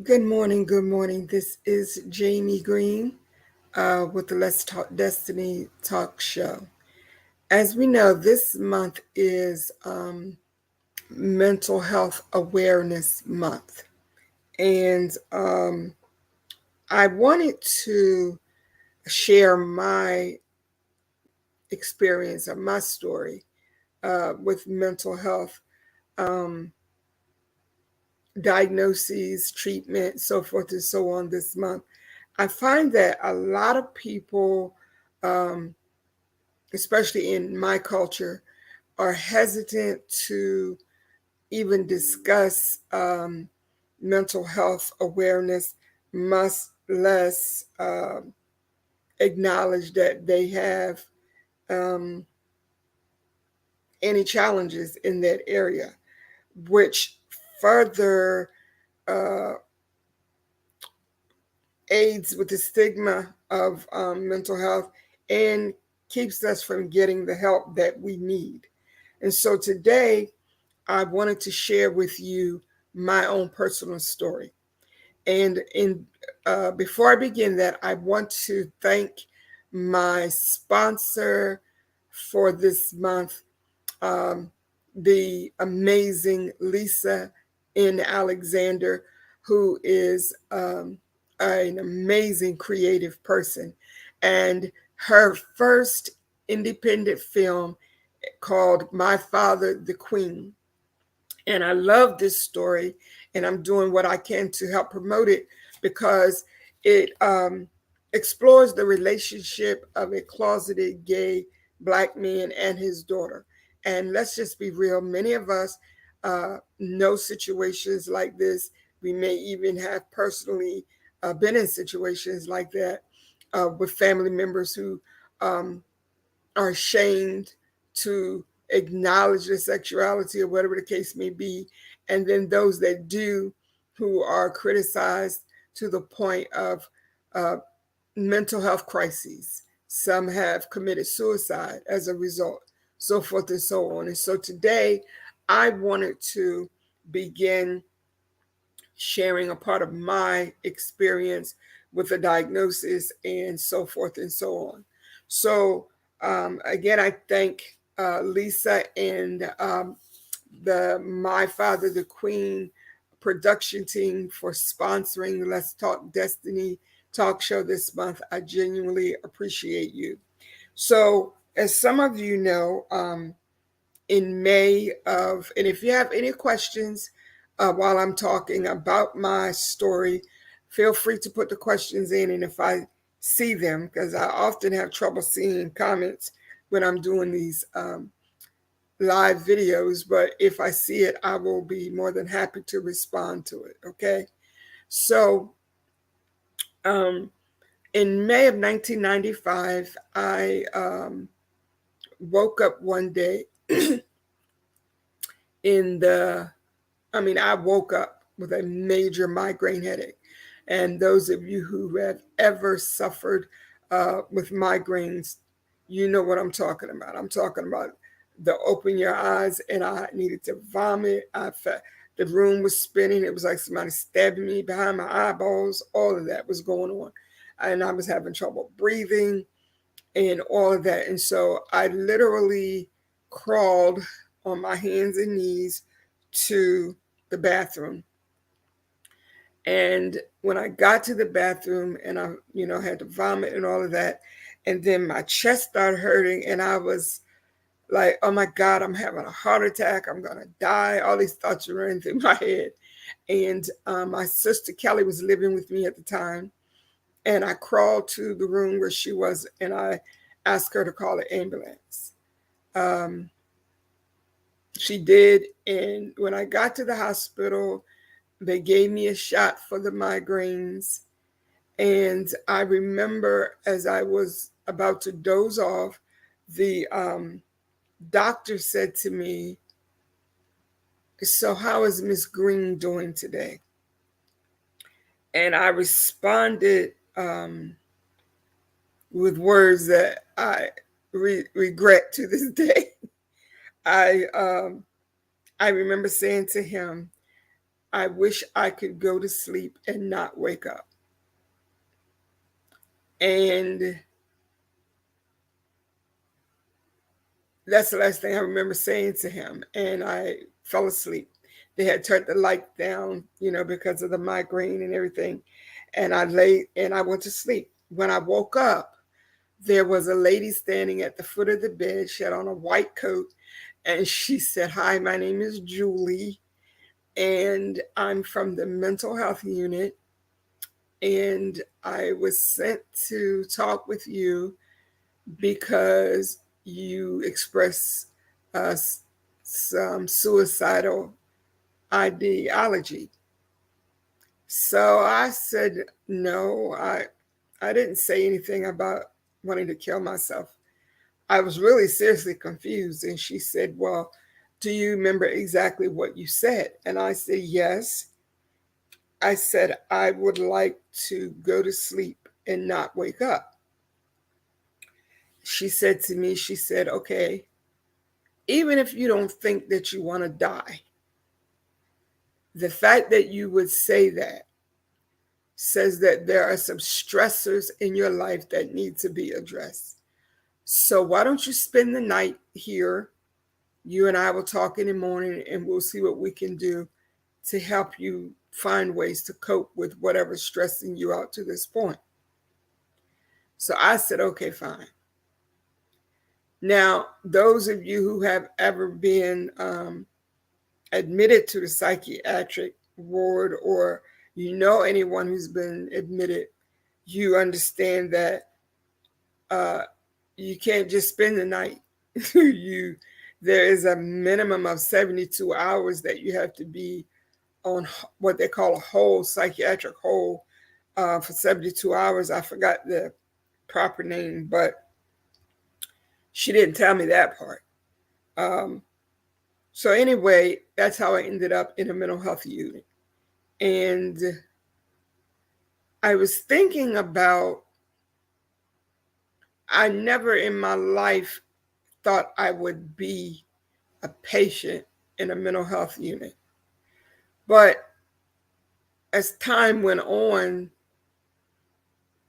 Good morning. Good morning. This is Jamie Green with the Let's Talk Destiny talk show. As we know, this month is Mental Health Awareness Month. And I wanted to share my experience or my story with mental health um, diagnoses, treatment, so forth and so on this month. I find that a lot of people, um, especially in my culture, are hesitant to even discuss mental health awareness, much less acknowledge that they have um, any challenges in that area, which further uh, aids with the stigma of mental health and keeps us from getting the help that we need. And so today, I wanted to share with you my own personal story. And before I begin that, I want to thank my sponsor for this month, um, the amazing Lisa N. Alexander, who is an amazing creative person. And her first independent film called My Father the Queen. And I love this story, and I'm doing what I can to help promote it because it explores the relationship of a closeted gay black man and his daughter. And let's just be real, many of us know situations like this. We may even have personally been in situations like that with family members who um, are ashamed to acknowledge their sexuality or whatever the case may be. And then those that do, who are criticized to the point of uh, mental health crises. Some have committed suicide as a result, so forth and so on. And so today, I wanted to begin sharing a part of my experience with the diagnosis and so forth and so on. So, again, I thank Lisa and the My Father the Queen production team for sponsoring the Let's Talk Destiny talk show this month. I genuinely appreciate you. So, as some of you know, in May of, and if you have any questions while I'm talking about my story, feel free to put the questions in. And if I see them, because I often have trouble seeing comments when I'm doing these live videos, but if I see it, I will be more than happy to respond to it. Okay. So, um, in May of 1995, I woke up one day in the I woke up with a major migraine headache. And those of you who have ever suffered with migraines, you know what I'm talking about. I'm talking about the open your eyes, and I needed to vomit. The room was spinning. It was like somebody stabbing me behind my eyeballs. All of that was going on. And I was having trouble breathing and all of that. And so I literally crawled on my hands and knees to the bathroom. And when I got to the bathroom and I had to vomit and all of that, and then my chest started hurting, and I was like, oh my God, I'm having a heart attack. I'm going to die. All these thoughts were running through my head. And my sister Kelly was living with me at the time. And I crawled to the room where she was, and I asked her to call an ambulance. Um, she did. And when I got to the hospital, they gave me a shot for the migraines. And I remember as I was about to doze off, the doctor said to me, so how is Miss Green doing today? And I responded with words that I regret to this day. I um, I remember saying to him, I wish I could go to sleep and not wake up. And that's the last thing I remember saying to him. And I fell asleep. They had turned the light down, because of the migraine and everything. And I lay and I went to sleep. When I woke up, there was a lady standing at the foot of the bed. She had on a white coat. And she said, "Hi, my name is Julie. And I'm from the mental health unit. And I was sent to talk with you because you express some suicidal ideology." So I said, "No, I didn't say anything about wanting to kill myself." I was really seriously confused. And she said, "Well, do you remember exactly what you said?" And I said, "Yes." I said, "I would like to go to sleep and not wake up." She said to me, she said, "Okay, even if you don't think that you want to die, the fact that you would say that says that there are some stressors in your life that need to be addressed. So why don't you spend the night here? You and I will talk in the morning and we'll see what we can do to help you find ways to cope with whatever's stressing you out to this point." So I said, "Okay, fine." Now, those of you who have ever been admitted to the psychiatric ward, or anyone who's been admitted, you understand that you can't just spend the night. There is a minimum of 72 hours that you have to be on what they call a hold, psychiatric hold, for 72 hours. I forgot the proper name, but she didn't tell me that part. So anyway, that's how I ended up in a mental health unit. And I was thinking about, I never in my life thought I would be a patient in a mental health unit. But as time went on,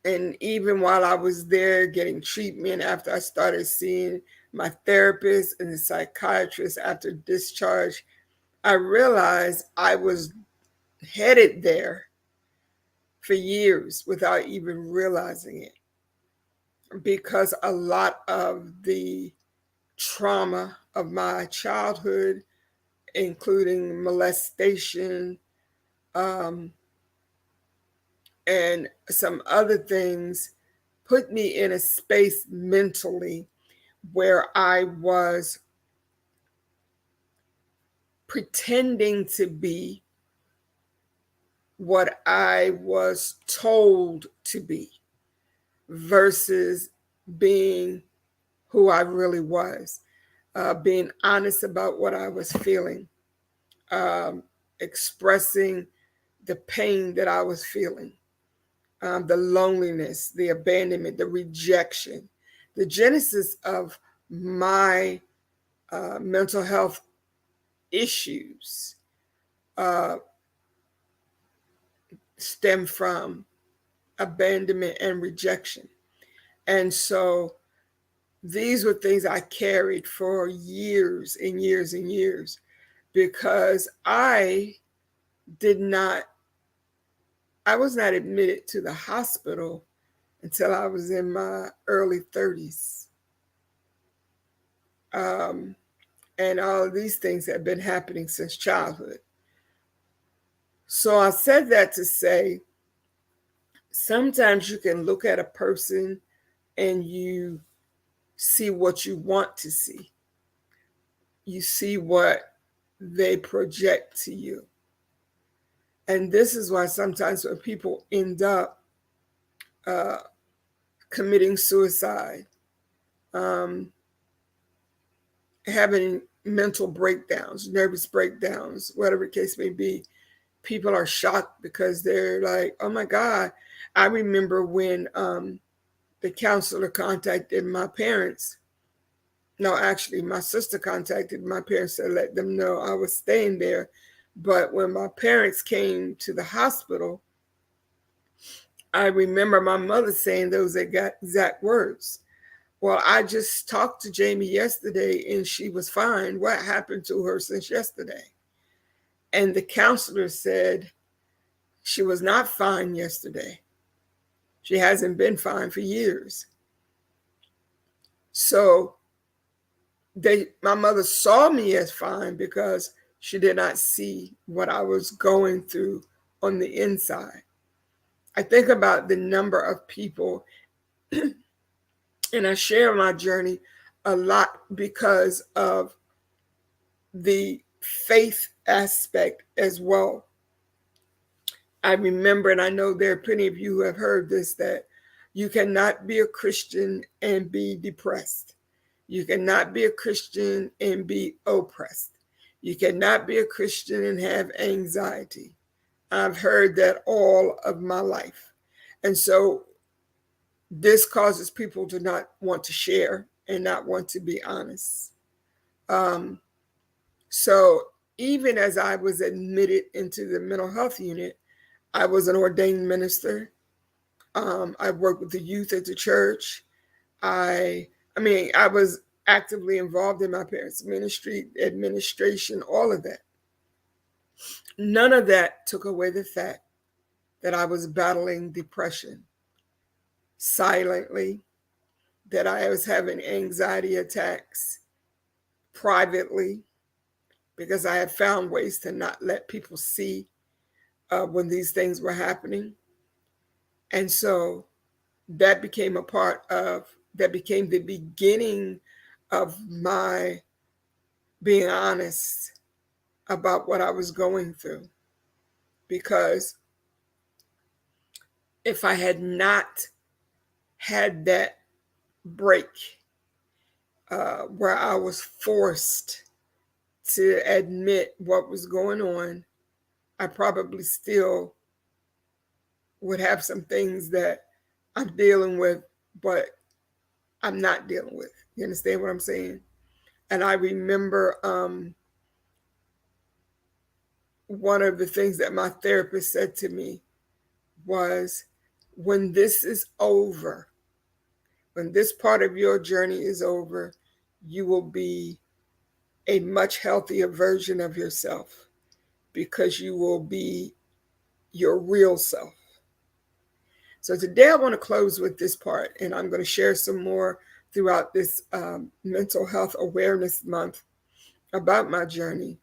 and even while I was there getting treatment, after I started seeing my therapist and the psychiatrist after discharge, I realized I was headed there for years without even realizing it, because a lot of the trauma of my childhood, including molestation, and some other things, put me in a space mentally where I was pretending to be what I was told to be versus being who I really was, being honest about what I was feeling, expressing the pain that I was feeling, the loneliness, the abandonment, the rejection. The genesis of my mental health issues stem from abandonment and rejection. And so these were things I carried for years and years and years, because I was not admitted to the hospital until I was in my early 30s. And all of these things have been happening since childhood. So I said that to say, sometimes you can look at a person and you see what you want to see. You see what they project to you. And this is why sometimes when people end up committing suicide, having mental breakdowns, nervous breakdowns, whatever the case may be, people are shocked because they're like, "Oh my God." I remember when the counselor contacted my parents. No, actually, my sister contacted my parents to let them know I was staying there But when my parents came to the hospital, I remember my mother saying those exact words. Well, I just talked to Jamie yesterday and she was fine. What happened to her since yesterday? And the counselor said she was not fine yesterday. She hasn't been fine for years. So my mother saw me as fine because she did not see what I was going through on the inside. I think about the number of people, and I share my journey a lot because of the faith aspect as well. I remember, and I know there are plenty of you who have heard this, that you cannot be a Christian and be depressed. You cannot be a Christian and be oppressed. You cannot be a Christian and have anxiety. I've heard that all of my life. And so this causes people to not want to share and not want to be honest. So even as I was admitted into the mental health unit, I was an ordained minister. I worked with the youth at the church. I was actively involved in my parents' ministry, administration, all of that. None of that took away the fact that I was battling depression silently, that I was having anxiety attacks privately, because I had found ways to not let people see when these things were happening. And so that became the beginning of my being honest about what I was going through. Because if I had not had that break where I was forced to admit what was going on, I probably still would have some things that I'm dealing with, but I'm not dealing with. You understand what I'm saying? And I remember one of the things that my therapist said to me was, when this is over, when this part of your journey is over, you will be a much healthier version of yourself because you will be your real self. So today I want to close with this part, and I'm going to share some more throughout this Mental Health Awareness Month about my journey.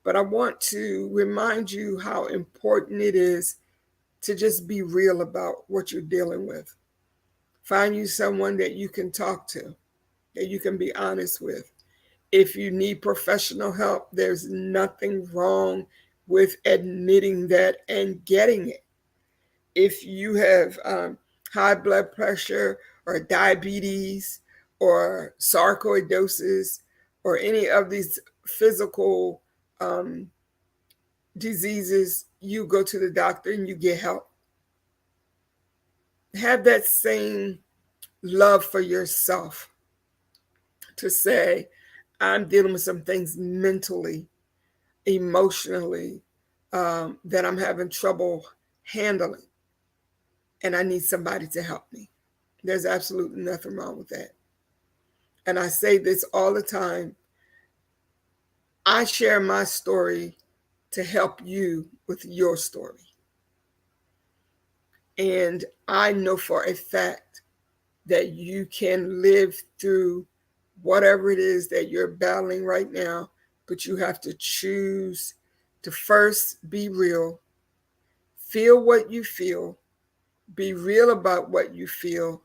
But I want to remind you how important it is to just be real about what you're dealing with. Find you someone that you can talk to, that you can be honest with. If you need professional help, there's nothing wrong with admitting that and getting it. If you have high blood pressure or diabetes or sarcoidosis or any of these physical diseases, you go to the doctor and you get help. Have that same love for yourself to say, I'm dealing with some things mentally, emotionally, that I'm having trouble handling, and I need somebody to help me. There's absolutely nothing wrong with that. And I say this all the time. I share my story to help you with your story. And I know for a fact that you can live through whatever it is that you're battling right now, but you have to choose to first be real, feel what you feel, be real about what you feel,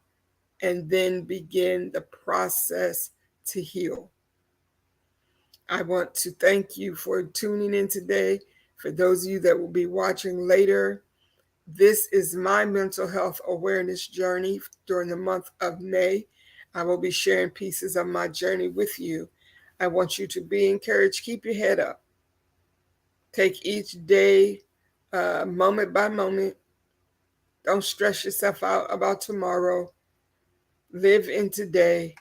and then begin the process to heal. I want to thank you for tuning in today. For those of you that will be watching later, this is my mental health awareness journey during the month of May. I will be sharing pieces of my journey with you. I want you to be encouraged. Keep your head up. Take each day moment by moment. Don't stress yourself out about tomorrow. Live in today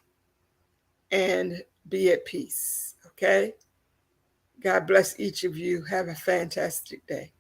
and be at peace. Okay? God bless each of you. Have a fantastic day.